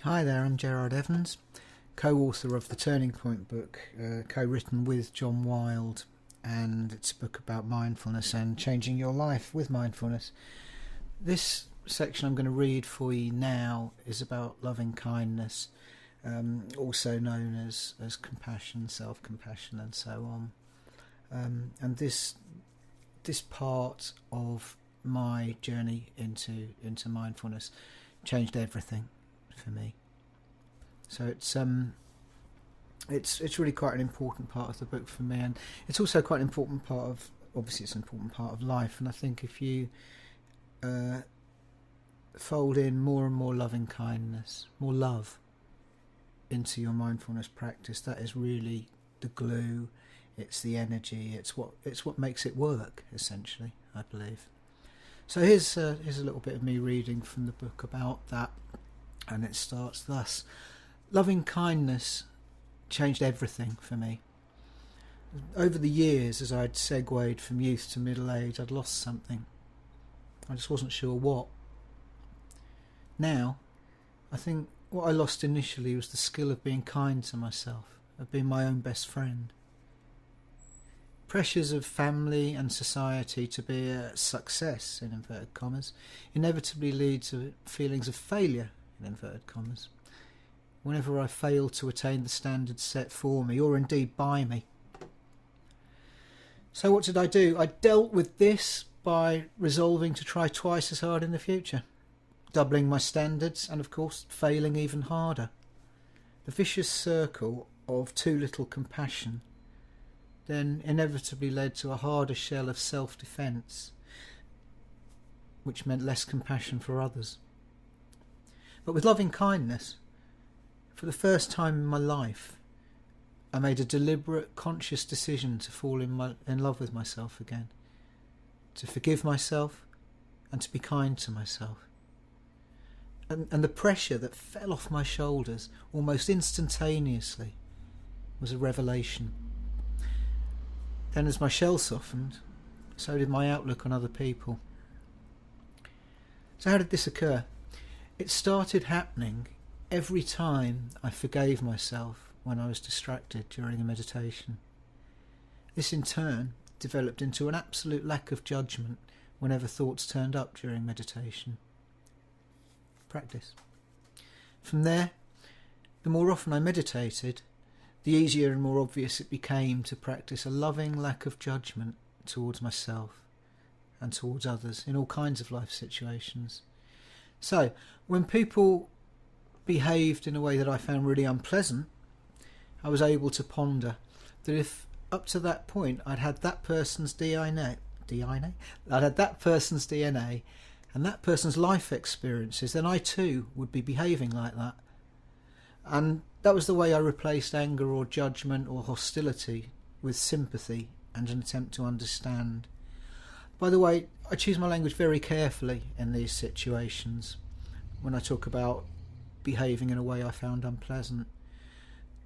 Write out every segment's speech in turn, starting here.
Hi there, I'm Gerard Evans, co-author of the Turning Point book, co-written with Jon Wilde, and it's a book about mindfulness and changing your life with mindfulness. This section I'm going to read for you now is about loving kindness, also known as compassion, self-compassion, and so on. And this part of my journey into mindfulness changed everything for me. So it's really quite an important part of the book for me, and it's also quite an important part of, obviously it's an important part of life, and I think if you fold in more and more loving kindness, more love into your mindfulness practice, that is really the glue, it's the energy, it's what makes it work, essentially, I believe. So here's a little bit of me reading from the book about that. And it starts thus. Loving kindness changed everything for me. Over the years, as I'd segued from youth to middle age, I'd lost something. I just wasn't sure what. Now, I think what I lost initially was the skill of being kind to myself, of being my own best friend. Pressures of family and society to be a success, in inverted commas, inevitably lead to feelings of failure, in inverted commas, whenever I fail to attain the standards set for me, or indeed by me. So what did I do? I dealt with this by resolving to try twice as hard in the future, doubling my standards and, of course, failing even harder. The vicious circle of too little compassion then inevitably led to a harder shell of self-defence, which meant less compassion for others. But with loving kindness, for the first time in my life, I made a deliberate, conscious decision to fall in love with myself again, to forgive myself and to be kind to myself. And the pressure that fell off my shoulders almost instantaneously was a revelation. Then as my shell softened, so did my outlook on other people. So how did this occur? It started happening every time I forgave myself when I was distracted during a meditation. This in turn developed into an absolute lack of judgment whenever thoughts turned up during meditation. Practice. From there, the more often I meditated, the easier and more obvious it became to practice a loving lack of judgment towards myself and towards others in all kinds of life situations. So, when people behaved in a way that I found really unpleasant, I was able to ponder that if up to that point I'd had that person's DNA, I'd had that person's DNA and that person's life experiences, then I too would be behaving like that. And that was the way I replaced anger or judgment or hostility with sympathy and an attempt to understand. By the way, I choose my language very carefully in these situations when I talk about behaving in a way I found unpleasant,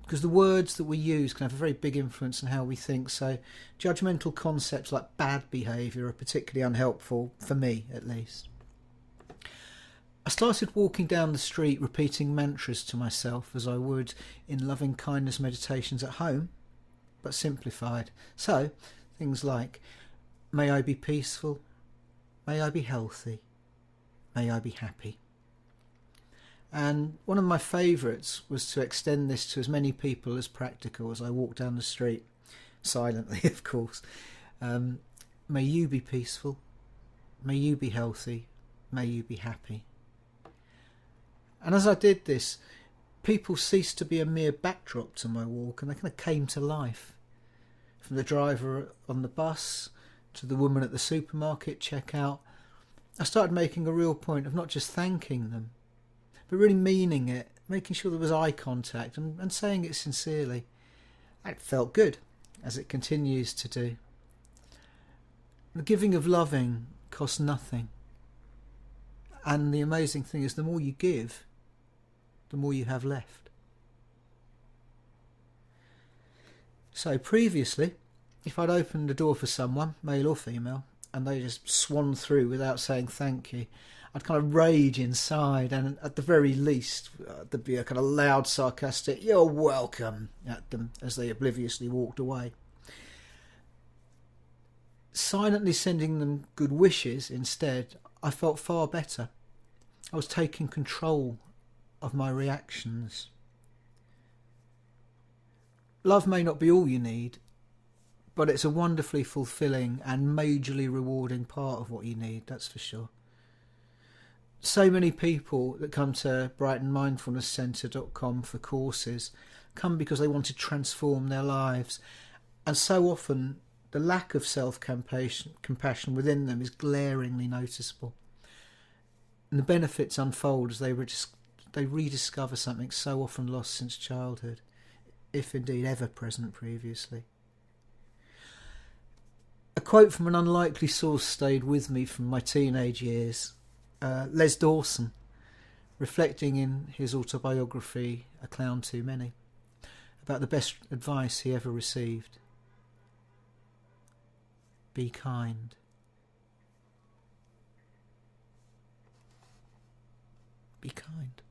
because the words that we use can have a very big influence on how we think. So judgmental concepts like bad behaviour are particularly unhelpful, for me at least. I started walking down the street repeating mantras to myself as I would in loving kindness meditations at home, but simplified. So things like, may I be peaceful, may I be healthy, may I be happy. And one of my favourites was to extend this to as many people as practical as I walked down the street, silently of course. May you be peaceful, may you be healthy, may you be happy. And as I did this, people ceased to be a mere backdrop to my walk, and they kind of came to life. From the driver on the bus to the woman at the supermarket checkout, I started making a real point of not just thanking them, but really meaning it, making sure there was eye contact and saying it sincerely. It felt good, as it continues to do. The giving of loving costs nothing. And the amazing thing is, the more you give, the more you have left. So previously, if I'd opened the door for someone, male or female, and they just swan through without saying thank you, I'd kind of rage inside, and at the very least there'd be a kind of loud sarcastic "you're welcome" at them as they obliviously walked away. Silently sending them good wishes instead, I felt far better. I was taking control of my reactions. Love may not be all you need, but it's a wonderfully fulfilling and majorly rewarding part of what you need, that's for sure. So many people that come to brightonmindfulnesscentre.com for courses come because they want to transform their lives, and so often the lack of self-compassion within them is glaringly noticeable. And the benefits unfold as they rediscover something so often lost since childhood, if indeed ever present previously. A quote from an unlikely source stayed with me from my teenage years. Les Dawson, reflecting in his autobiography, A Clown Too Many, about the best advice he ever received. Be kind. Be kind.